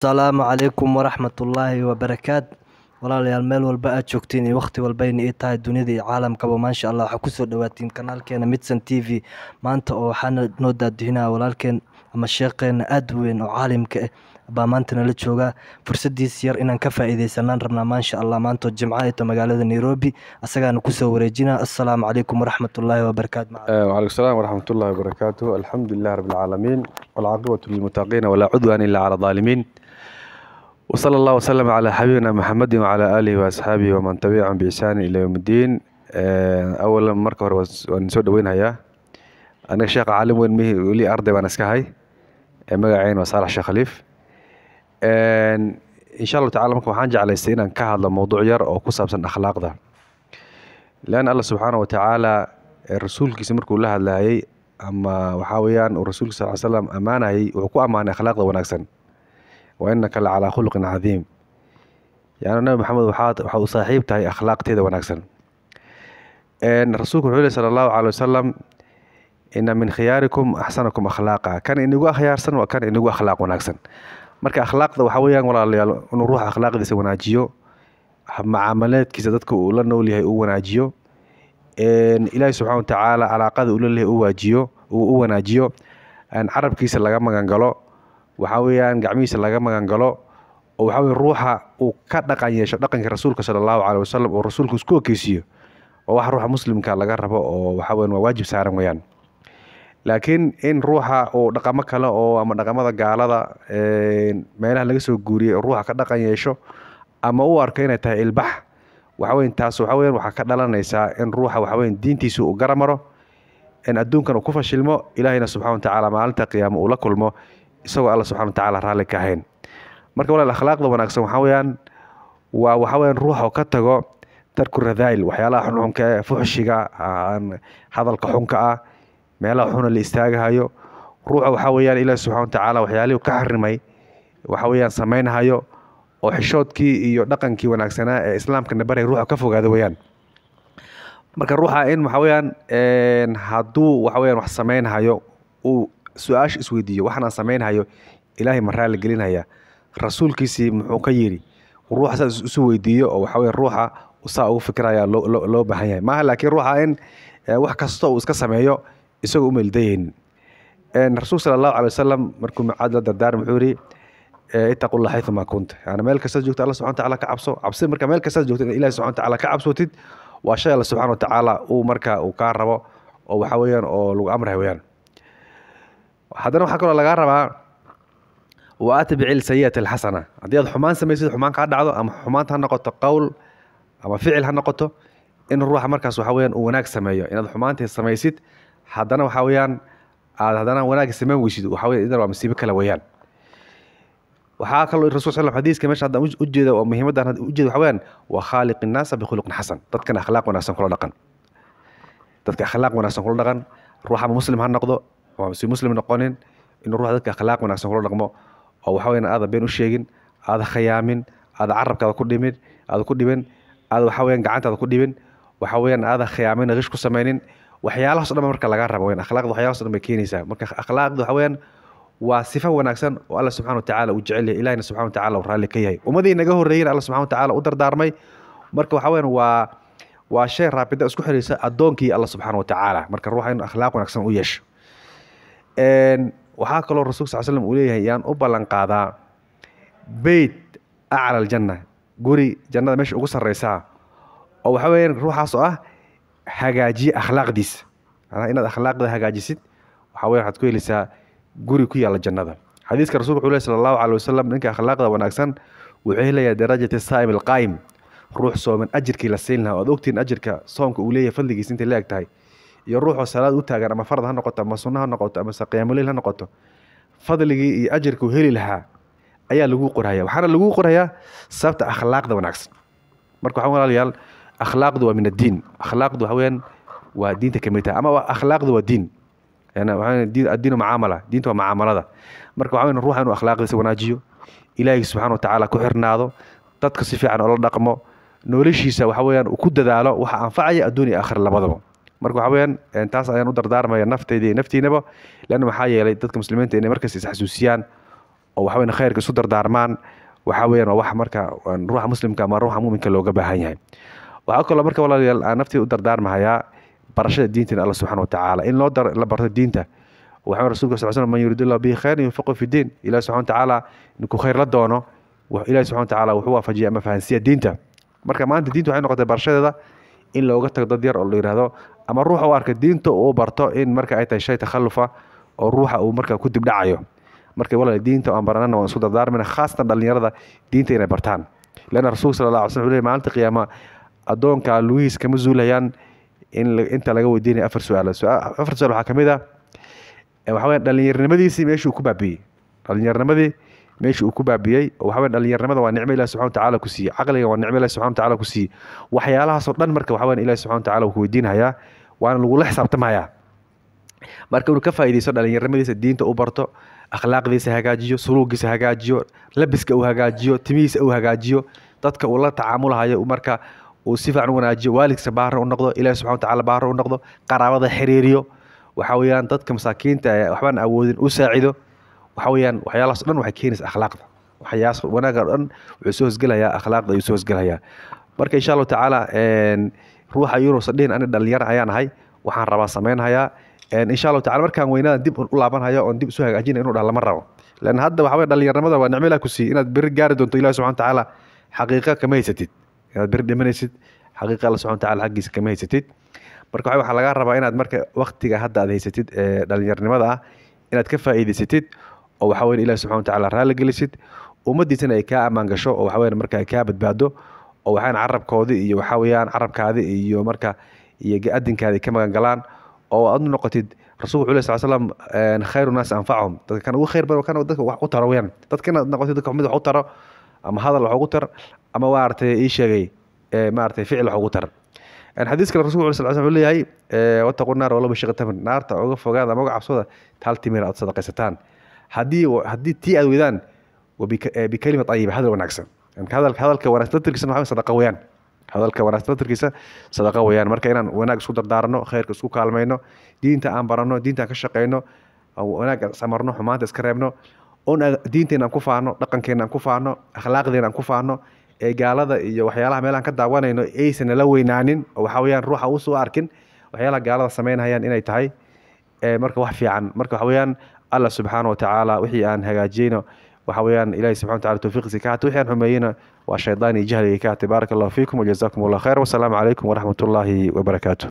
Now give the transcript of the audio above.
Asalaamu calaykum waraxmatullaahi wabarakaatu. Walaalayaal meel walba aad joogtiin iyo waqti walba ay tahay dunida iyo caalamkaba maasha Allah waxaa kusoo dhawaatiin kanaalkeena Midsan TV maanta oo waxaana noo daadihinaa walaalkeen ama sheekheena aad u weyn oo caalimka ah baa maanta nala jooga fursadiis yar inaan ka faa'iideysanaan rabnaa maasha Allah maanta oo jimco ay tahay magaalada Nairobi asagaana kusoo wareejinaa. Assalaamu calaykum waraxmatullaahi wabarakaatu. وعليكم السلام ورحمة الله وبركاته. الحمد لله رب العالمين والعاقبة للمتقين ولا عدوان إلا على الظالمين. وصلى الله وسلم على حبيبنا محمد وعلى آله وأصحابه ومن تبعهم بإحسان إلى يوم الدين. أولا مركب ونسود وين هيا أنا شيخ عالم وين مي ولي أرضي وأنا سكهاي مجاعين وصالح شيخ خليف. إن شاء الله تعالى ممكن حنجي على استينا كهذا الموضوع ير أو قصة بسن أخلاق ده لأن الله سبحانه وتعالى الرسول كيسمر كلها هي أما وحاويان والرسول صلى الله عليه وسلم أمانة هي وحكوا أمانة أخلاق ده ونكسن وإنك لعلى خلق عظيم. يعني النبي محمد وحاو صاحبته هي أخلاق تيدا ونكسن. إن الرسول صلى الله عليه وسلم إن من خياركم أحسنكم أخلاقا كان إنه خيار سن وكان إنه أخلاق ونكسن. مركا أخلاق ده وحاويان ولا نروح أخلاق دي سوناجيو معاملات كيسا دادكو ولا نولي هي وناجيو إن إلهي سبحانه وتعالى علاقات ولا هي وناجيو أن عرب كيسا لغا مغانغلو وحاويان قعميسا لغا مغانغلو وحاوي روحا وكدقان يشو دقانك رسولك صلى الله عليه وسلم ورسولك اسكو كيسيو وواح روحا مسلم كان لغا ربو وحاويان واجب سارن ويان لكن إن روحا ودقاما كلا أما دقامada gaalada meelaha laga soo guuriyay ruuxa ka dhaqan yeesho ama uu arko inay tahay ilbax waxa weyn taas waxa weyn waxa ka dhalanaysa in ruuxa waxa weyn diintiisu u garamaro in adduunkan uu ku fashilmo ilaahayna subxaanahu wa ta'ala maalinta qiyaamo uu la kulmo isagoo Allah subxaanahu wa ta'ala raali ka ahayn. Marka walaal akhlaaqda wanaagsan waxa weeyaan waxa weyn ruuxa ka tago tarku radaa'il waxyaalaha xunxunka ah fuxshiga hadalka xunka ah meelaha xun la istaagayo ruuxa waxa weeyaan ilaahay subxaanahu wa ta'ala waxyaalihi ka xarimay waxa weeyaan sameeynayo oo xishoodkii iyo dhaqankii wanaagsanaa ee islaamka nabaray ruuxa ka fogaado weeyaan. Marka ruuxa in waxa weeyaan haduu waxa weeyaan wax sameeynayo uu su'aash isweydiiyo waxaan sameeynayo ilaahay maraa la gelinaya rasuulkiisi muxuu ka yiri ruuxa saas isu weydiiyo oo waxa weeyaan ruuxa usaa ugu fikraya loo baahan yahay maaha laakiin ruuxa in wax kasta uu iska sameeyo isagoo u meeldayn rasuul sallallahu alayhi wasallam markuu macaad la dardaar muxuu yiri اتقوا الله حيثما كنت يعني مالك سجدت الله سبحانه وتعالى كعبسو عبسي مركا مالك سجدت الله سبحانه وتعالى كعبسوتid waa shay Allah subhanahu wa ta'ala uu marka uu ka rabo oo waxa weeyaan oo lagu amray weeyaan hadana waxa kale laga rabaa wa atbi'il sayyata alhasana hadii aad xumaan sameeysid xumaan ka dhacdo ama xumaanta ha noqoto qowl ama ficil ha noqoto in ruuxa markaas waxa weeyaan uu wanaag sameeyo inaad xumaanta sameeysid hadana waxa weeyaan aad hadana wanaag sameyn weysid waxa weeyaan idan waa masiibo kala weeyaan waxaa kaloo rasuul sallallahu alayhi wasallam meesha hadda u jeedo oo muhiimadan u jeedo waxa weeyaan waa khaaliqin naas bi khuluqin hasan dadkan akhlaaq wanaagsan kula dhaqan dadka akhlaaq wanaagsan kula dhaqan ruuxa muslim ha noqdo oo si muslim noqonin in ruuxa dadka akhlaaq wanaagsan kula dhaqmo oo waxa weeyaan aad been u sheegin aad khayaamin aad carabkaada ku dhimin aad waxa weeyaan gacantaada ku dhibin waxa weeyaan aad khayaamin qish ku sameeynin waxyaalahaas oo dhan marka laga rabo weeyaan akhlaaqda waxyaalahaas oo dhan bay keenaysaa marka akhlaaqda waxa weeyaan وصفة وناكسن والله سبحانه وتعالى وجعله إلهنا سبحانه وتعالى ورالي كيهي ومدي نجاه الرجال الله سبحانه وتعالى ودر دارمي مركب حوين وشيء رابد اسكو حريصة الدونكي الله سبحانه وتعالى مركب روح إنه أخلاق وناكسن ويش وحاكى له الرسول صلى الله عليه وسلم وليه يان أبلغ قادا بيت أعلى الجنة قولي جنة مش أقصر الرئيسة أو حوين روح عصاه حاجاجي أخلاق ديس أنا إن الأخلاق ده حاجاجي ست وحوين حتكون لسه guri ku yaala jannada xadiiska rasuulku sallallahu alayhi wasallam ninka akhlaaqda wanaagsan wuxuu helayaa darajada saa'im alqaim ruux sooman ajirkii la siin lahaa oo ogtiin ajirka soomka uu leeyahay fadligiisa inta la egtahay iyo ruuxo salaad u taagan ama farad ha noqoto ama sunna ha noqoto ama qiyaamul ha noqoto fadligii iyo ajirku heli lahaa ayaa lagu qoraya waxaana lagu qorayaa sababta akhlaaqda wanaagsan marka waxaan walaalayaal akhlaaqdu waa min ad-diin akhlaaqdu waa diinta kamid ah ama akhlaaqdu waa diin يعني الدين معاملة دينته معاملة مركب عوين نروح إنه أخلاق ذي وناجيو إلهي سبحانه وتعالى كحرناده تدقس في عن الله رقمه نوليش يسوي حوين وكود ذاله وحنفعي الدنيا آخر لبضمه مركب عوين انتاس أنا نقدر دار ما نفتي نبى لأنه محايا لي تدك مسلمين إن مركز حسوسيان oo waxa weeyaan khayrka isu dardaarmaan waxa weeyaan waa wax marka ruuxa muslimka ama ruuxa muuminka looga baahan yahay waxa kale marka walaalayaal aan naftii u dardaarmahayaa barashada diinta Allah subhanahu wa ta'ala in loo la barto diinta waxa rasuulka sallallahu alayhi wasallam man yuridillahu bihi khayran yufaqihu fi diin ilaahi subhanahu wa ta'ala inuu khayr la doono ilaahi subhanahu wa ta'ala wuxuu waafajiyaa ama fahansiya diinta marka maanta diintu waxay noqotay barashadeeda in looga tago dad yar oo la yiraahdo ama ruuxa u arka diinta uu barto in marka ay tahay shay takhalufa oo ruuxa uu marka ku dib dhacayo marka walaal diinta aan baranana waan isku dardaarmina khaasatan dhalinyarada diinta inay bartaan leena rasuulka sallallahu alayhi wasallam maalinta qiyaama adoonka luis kama zuulayaan in inta laga weydiinay afar su'aal waxa kamid ah waxa weeyaan dhalinyarnimadiisii meeshuu ku baabiyay dhalinyarnimadii meeshuu ku baabiyay waxa weeyaan dhalinyarnimada waa nicmo Ilaahay subhanahu wa ta'ala ku siiyay aqliga waa nicmo Ilaahay subhanahu wa ta'ala ku siiyay waxyaalahaas oo dhan marka waxa weeyaan Ilaahay subhanahu wa ta'ala ku weydiinayaa waana lagu la xisaabtamayaa marka uu ka faa'iideysto dhalinyarnimadiisa diinta u barto akhlaaqdiisa hagaajiyo suluugiisa hagaajiyo labiska uu hagaajiyo timihiisa uu hagaajiyo dadka uu la tacaamulayo marka uu si fiican u wanaajiyo waalidkiisa baar u noqdo Ilaahay subhanahu wa ta'ala baar u noqdo qaraabada xiriiriyo waxa weeyaan dadka masaakiinta waxbaan awoodin u saacido waxa weeyaan waxyaalahaas dhan waxay keenaysaa akhlaaqda waxyaas wanaaga dhan wuxuu soo hosgalayaa akhlaaqda ayuu soo hosgalayaa marka insha Allah ta'ala ruuxa yurus dheen aan dhalinyar ayaan ahay waxaan rabaa sameeynayaa insha Allah ta'ala markaan weynada dib u laabanhayo oo dib isu hagaajin inuu dhax lama rabo laan hadda waxa weey dhalinyarnimada waa nicmo Ilaahay ku siiyay inaad bir gaari doonto Ilaahay subhanahu wa ta'ala xaqiiqa kama haysatid inaad bir dhimanaysid xaqiiqa Allah subhanahu wa ta'ala xaqiisa kama haysatid marka waxa laga rabaa inaad marka waqtiga hadda aad haysatid dhalinyarnimada ah inaad ka faa'iideysatid oo waxa weyn Ilaahay subhanahu wa ta'ala raali gelisid ummadiisana ay ka amaan gasho oo waxa weyn marka ay ka badbaado oo waxaan carabkoodi iyo waxa weeyaan carabkaadi iyo marka iyo gaadinkaadi ka magan galaan oo aad noqotid rasuulku sallallahu alayhi wasallam khayrun nas anfa'uhum dadka kan ugu khayr badan kan dadka wax u taro weeyaan dadkana noqotid dadka mid wax u taro ama hadal wax ugu tar ama waartay ii sheegay maartay ficil wax ugu tar الحديث كان الرسول صلى الله عليه وسلم ليه واتقوا النار ولا بشق تمن نار تعوق فوق هذا موقع عبسوده تال تمير أو صدقة ستان هدي تي أذوذان وبكلمة طيبة هذا ونعكسه يعني هذا الكوانات تتركس إنه صدقة ويان هذا الكوانات تتركس صدقة ويان مركينا ونعكس صدر دارنا خير كسكو كالمينه دين تأمبرنا دين تكشقينه أو ونعكس سمرنا حمات اسكريبنا أون دين تنا كفانه لقن كنا كفانه أخلاق دينا كفانه gaalada iyo waxyaalaha meelaan ka daawanayno aysan la weynaanin oo waxa weeyaan ruuxa uu soo arkin waxyaalaha gaalada sameynayaan inay tahay marka wax fiican marka waxa weeyaan Allah subhanahu wa ta'ala wixii aan hagaajino waxa weeyaan Ilaahay subhanahu wa ta'ala tawfiiqsi ka hata wixii aan xumeeyina waa shaydaani jahliga ka barakallahu fiikum wa jazaakumullahu khayr wa salaamu alaykum wa rahmatullahi wa barakaatuh